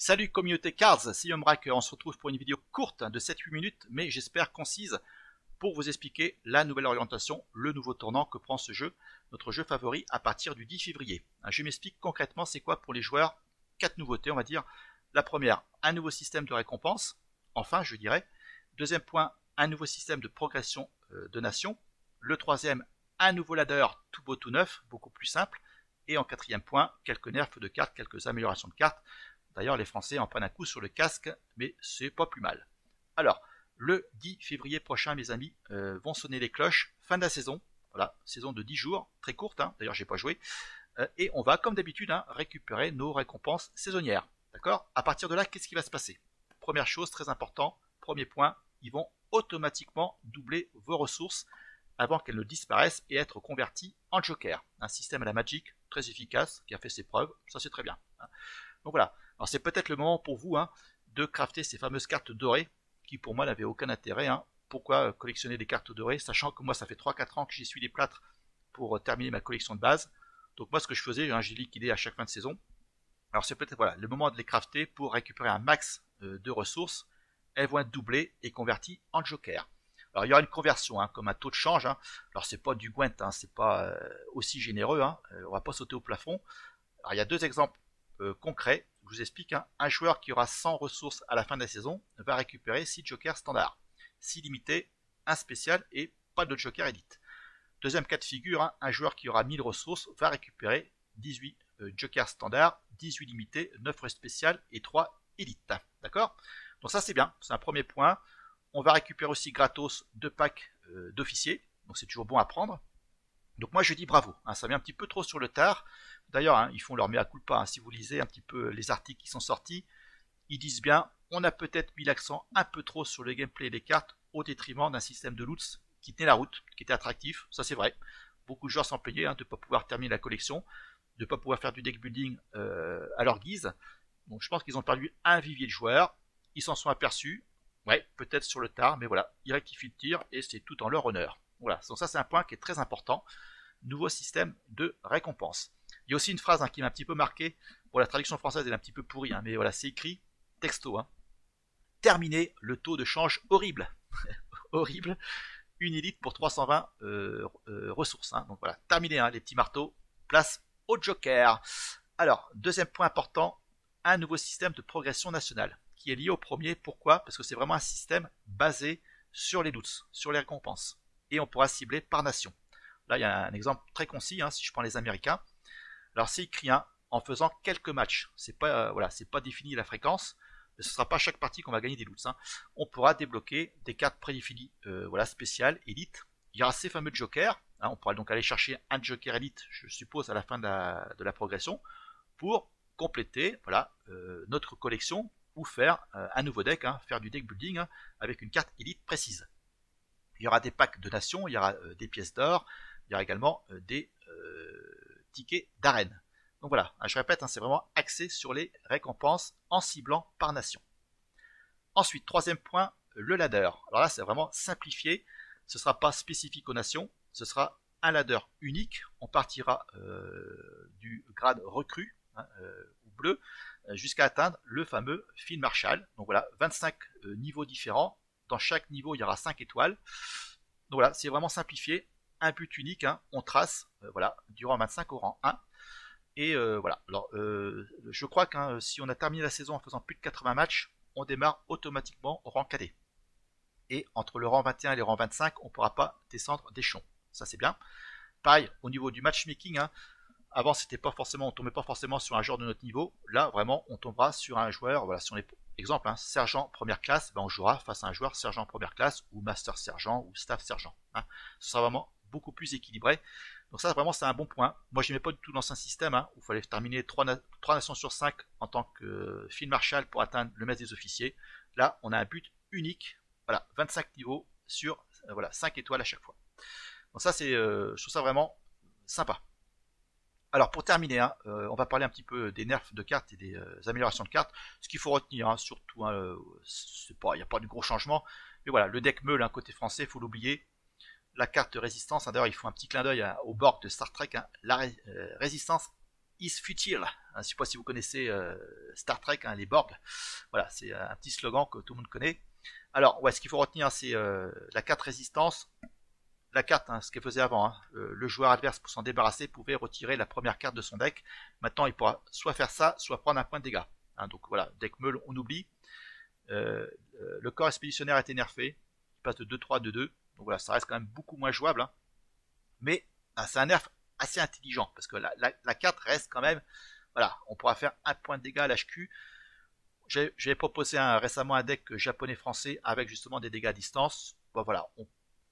Salut communauté Cards, c'est Yomrak, on se retrouve pour une vidéo courte de 7-8 minutes, mais j'espère concise, pour vous expliquer la nouvelle orientation, le nouveau tournant que prend ce jeu, notre jeu favori à partir du 10 février. Je m'explique concrètement c'est quoi pour les joueurs, 4 nouveautés on va dire. La première, un nouveau système de récompense, enfin je dirais. Deuxième point, un nouveau système de progression de nation. Le troisième, un nouveau ladder tout beau tout neuf, beaucoup plus simple. Et en quatrième point, quelques nerfs de cartes, quelques améliorations de cartes. D'ailleurs, les Français en prennent un coup sur le casque, mais c'est pas plus mal. Alors, le 10 février prochain, mes amis, vont sonner les cloches. Fin de la saison. Voilà, saison de 10 jours, très courte. D'ailleurs, j'ai pas joué. Et on va, comme d'habitude, récupérer nos récompenses saisonnières. D'accord? À partir de là, qu'est-ce qui va se passer? Première chose, très important. Premier point, ils vont automatiquement doubler vos ressources avant qu'elles ne disparaissent et être converties en joker. Un système à la Magic, très efficace, qui a fait ses preuves. Ça, c'est très bien. Donc voilà. Alors c'est peut-être le moment pour vous de crafter ces fameuses cartes dorées qui pour moi n'avaient aucun intérêt. Pourquoi collectionner des cartes dorées, sachant que moi ça fait 3-4 ans que j'y suis les plâtres pour terminer ma collection de base. Donc moi ce que je faisais, j'ai liquidé à chaque fin de saison. Alors c'est peut-être le moment de les crafter pour récupérer un max de ressources. Elles vont être doublées et converties en joker. Alors il y aura une conversion comme un taux de change. Alors c'est pas du Gwent, c'est pas aussi généreux. On va pas sauter au plafond. Alors il y a deux exemples concrets. Je vous explique, un joueur qui aura 100 ressources à la fin de la saison va récupérer 6 jokers standards, 6 limités, 1 spécial et pas de joker élite. Deuxième cas de figure, un joueur qui aura 1000 ressources va récupérer 18 jokers standards, 18 limités, 9 spécial et 3 élites. D'accord? Donc ça c'est bien, c'est un premier point. On va récupérer aussi gratos 2 packs d'officiers, donc c'est toujours bon à prendre. Donc moi je dis bravo, ça vient un petit peu trop sur le tard. D'ailleurs, ils font leur mea culpa. Si vous lisez un petit peu les articles qui sont sortis, ils disent bien, on a peut-être mis l'accent un peu trop sur le gameplay des cartes au détriment d'un système de loots qui tenait la route, qui était attractif. Ça c'est vrai. Beaucoup de joueurs s'en plaignaient de ne pas pouvoir terminer la collection, de ne pas pouvoir faire du deck building à leur guise. Donc je pense qu'ils ont perdu un vivier de joueurs. Ils s'en sont aperçus. Ouais, peut-être sur le tard, mais voilà, ils rectifient le tir et c'est tout en leur honneur. Voilà, donc ça c'est un point qui est très important. Nouveau système de récompense. Il y a aussi une phrase qui m'a un petit peu marqué. Bon, la traduction française elle est un petit peu pourrie, mais voilà, c'est écrit texto. Terminer le taux de change horrible. Horrible. Une élite pour 320 ressources. Donc voilà, terminé les petits marteaux. Place au joker. Alors, deuxième point important, un nouveau système de progression nationale qui est lié au premier. Pourquoi? Parce que c'est vraiment un système basé sur les loots, sur les récompenses. Et on pourra cibler par nation. Là, il y a un exemple très concis, si je prends les Américains. Alors, c'est écrit en faisant quelques matchs. C'est pas, c'est pas défini la fréquence. Mais ce ne sera pas chaque partie qu'on va gagner des loots. On pourra débloquer des cartes prédéfinies, spéciales, élite. Il y aura ces fameux jokers. On pourra donc aller chercher un joker élite, je suppose, à la fin de la progression, pour compléter, notre collection ou faire un nouveau deck, faire du deck building avec une carte élite précise. Il y aura des packs de nations, il y aura des pièces d'or, il y aura également des tickets d'arène. Donc voilà, je répète, c'est vraiment axé sur les récompenses en ciblant par nation. Ensuite, troisième point, le ladder. Alors là, c'est vraiment simplifié. Ce ne sera pas spécifique aux nations, ce sera un ladder unique. On partira du grade recrue, ou bleu, jusqu'à atteindre le fameux Field Marshal. Donc voilà, 25 niveaux différents. Dans chaque niveau, il y aura 5 étoiles. Donc voilà, c'est vraiment simplifié. Un but unique, on trace, du rang 25 au rang 1. Et voilà, alors je crois que si on a terminé la saison en faisant plus de 80 matchs, on démarre automatiquement au rang cadet. Et entre le rang 21 et le rang 25, on ne pourra pas descendre d'échelon. Ça c'est bien. Pareil, au niveau du matchmaking, avant c'était pas forcément, on tombait pas forcément sur un joueur de notre niveau. Là vraiment, on tombera sur un joueur, voilà, si on est, exemple, sergent première classe, on jouera face à un joueur sergent première classe ou master sergent ou staff sergent. Ce sera vraiment beaucoup plus équilibré. Donc ça vraiment c'est un bon point. Moi je n'aimais pas du tout l'ancien système où il fallait terminer 3 nations sur 5 en tant que Field Marshal pour atteindre le maître des officiers. Là on a un but unique, 25 niveaux sur 5 étoiles à chaque fois. Donc ça c'est, je trouve ça vraiment sympa. Alors pour terminer, on va parler un petit peu des nerfs de cartes et des améliorations de cartes. Ce qu'il faut retenir, surtout, il n'y a pas de gros changements. Mais voilà, le deck meule, côté français, il faut l'oublier. La carte résistance, d'ailleurs il faut un petit clin d'œil au board de Star Trek, la résistance is futile. Je ne sais pas si vous connaissez Star Trek, hein, les Borg. Voilà, c'est un petit slogan que tout le monde connaît. Alors, ouais, ce qu'il faut retenir, c'est la carte résistance. La carte, hein, ce qu'elle faisait avant, hein, le joueur adverse, pour s'en débarrasser, pouvait retirer la première carte de son deck. Maintenant, il pourra soit faire ça, soit prendre un point de dégâts. Hein, donc voilà, deck meule, on oublie. Le corps expéditionnaire a été nerfé. Il passe de 2-3 à 2-2. Donc voilà, ça reste quand même beaucoup moins jouable. Hein. Mais c'est un nerf assez intelligent, parce que la carte reste quand même... Voilà, on pourra faire un point de dégâts à l'HQ. J'ai proposé récemment un deck japonais-français avec justement des dégâts à distance. Bon voilà,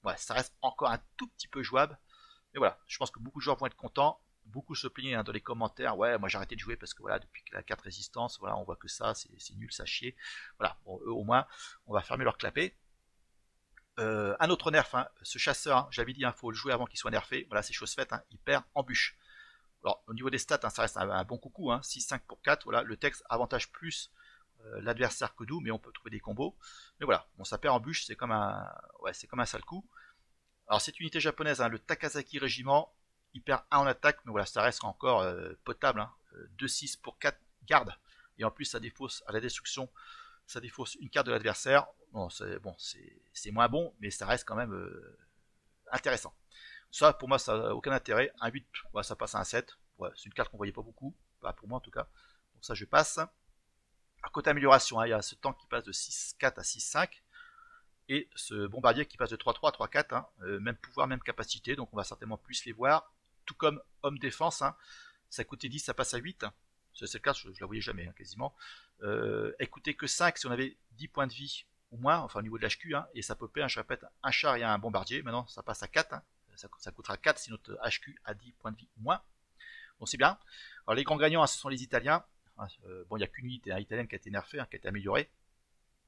ouais, ça reste encore un tout petit peu jouable. Mais voilà, je pense que beaucoup de joueurs vont être contents. Beaucoup se plaignaient hein, dans les commentaires. Ouais, moi j'ai arrêté de jouer parce que voilà, depuis que la carte résistance, voilà, on voit que ça, c'est nul, ça chier. Voilà, bon, eux au moins, on va fermer leur clapet. Un autre nerf, hein, ce chasseur, hein, j'avais dit, il faut le jouer avant qu'il soit nerfé. Voilà, c'est chose faite, hein, il perd en bûche. Alors, au niveau des stats, hein, ça reste un bon coucou, hein, 6-5 pour 4. Voilà, le texte avantage plus l'adversaire que nous, mais on peut trouver des combos. Mais voilà, bon, ça perd en bûche, c'est comme un sale coup. Alors, cette unité japonaise, hein, le Takasaki Régiment, il perd 1 en attaque, mais voilà, ça reste encore potable. Hein, 2-6 pour 4 gardes. Et en plus, ça défausse à la destruction, ça défausse une carte de l'adversaire. Bon, c'est moins bon, mais ça reste quand même intéressant. Ça, pour moi, ça n'a aucun intérêt. Un 8, ouais, ça passe à un 7. Ouais, c'est une carte qu'on voyait pas beaucoup. Pas pour moi, en tout cas. Donc ça, je passe. À côté amélioration, hein, il y a ce tank qui passe de 6-4 à 6-5. Et ce bombardier qui passe de 3-3 à 3-4. Hein, même pouvoir, même capacité. Donc on va certainement plus les voir. Tout comme homme défense. Hein, ça coûtait 10, ça passe à 8. C'est le cas, je la voyais jamais, hein, quasiment. Elle coûtait que 5 si on avait 10 points de vie ou moins. Enfin, au niveau de l'HQ. Hein, et ça popait, hein, je répète, un char et un bombardier. Maintenant, ça passe à 4. Hein. Ça coûtera 4 si notre HQ a 10 points de vie ou moins. Bon, c'est bien. Alors, les grands gagnants, hein, ce sont les Italiens. Bon, il n'y a qu'une unité italienne qui a été nerfée, hein, qui a été améliorée.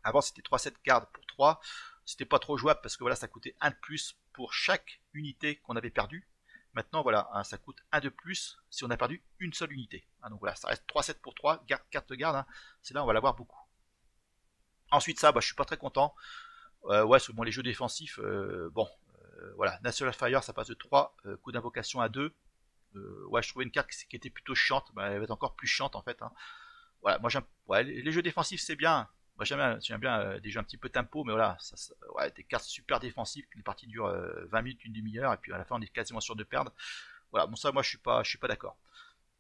Avant, c'était 3-7 gardes pour 3. C'était pas trop jouable parce que voilà, ça coûtait 1 de plus pour chaque unité qu'on avait perdue. Maintenant, voilà, hein, ça coûte 1 de plus si on a perdu une seule unité. Hein, donc voilà, ça reste 3-7 pour 3, carte de garde. Hein, c'est là, on va l'avoir beaucoup. Ensuite, ça, je suis pas très content. Ouais, bon, les jeux défensifs, bon. Voilà, National Fire, ça passe de 3 coups d'invocation à 2. Ouais, je trouvais une carte qui était plutôt chiante, elle va être encore plus chiante en fait. Hein. Voilà, moi j'aime. Ouais, les jeux défensifs c'est bien. Moi j'aime bien des jeux un petit peu tempo, mais voilà, ouais, des cartes super défensives, les parties durent 20 minutes, une demi-heure, et puis à la fin on est quasiment sûr de perdre. Voilà, bon ça moi je suis pas d'accord.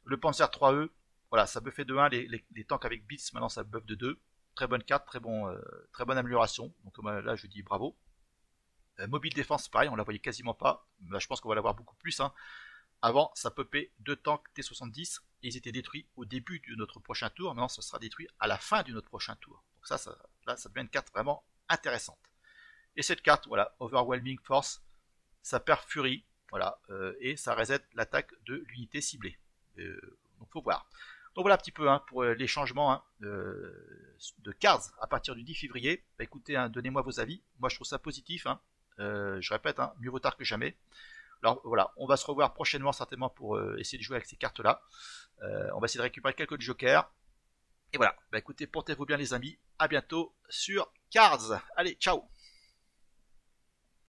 Le Panzer 3E, voilà, ça buffait de 1, les tanks avec bits, maintenant ça buff de 2. Très bonne carte, très bonne amélioration. Donc là je dis bravo. Mobile défense, pareil, on la voyait quasiment pas. Là, je pense qu'on va l'avoir beaucoup plus. Hein. Avant, ça popait 2 tanks T70 et ils étaient détruits au début de notre prochain tour. Maintenant, ça sera détruit à la fin de notre prochain tour. Donc là, ça devient une carte vraiment intéressante. Et cette carte, voilà, Overwhelming Force, ça perd Fury, voilà, et ça reset l'attaque de l'unité ciblée. Donc, faut voir. Donc voilà un petit peu hein, pour les changements hein, de cards à partir du 10 février. Écoutez, hein, donnez-moi vos avis. Moi, je trouve ça positif. Hein. Je répète, hein, mieux vaut tard que jamais. Alors voilà, on va se revoir prochainement certainement pour essayer de jouer avec ces cartes-là. On va essayer de récupérer quelques jokers. Et voilà, écoutez, portez-vous bien les amis. À bientôt sur Cards. Allez, ciao.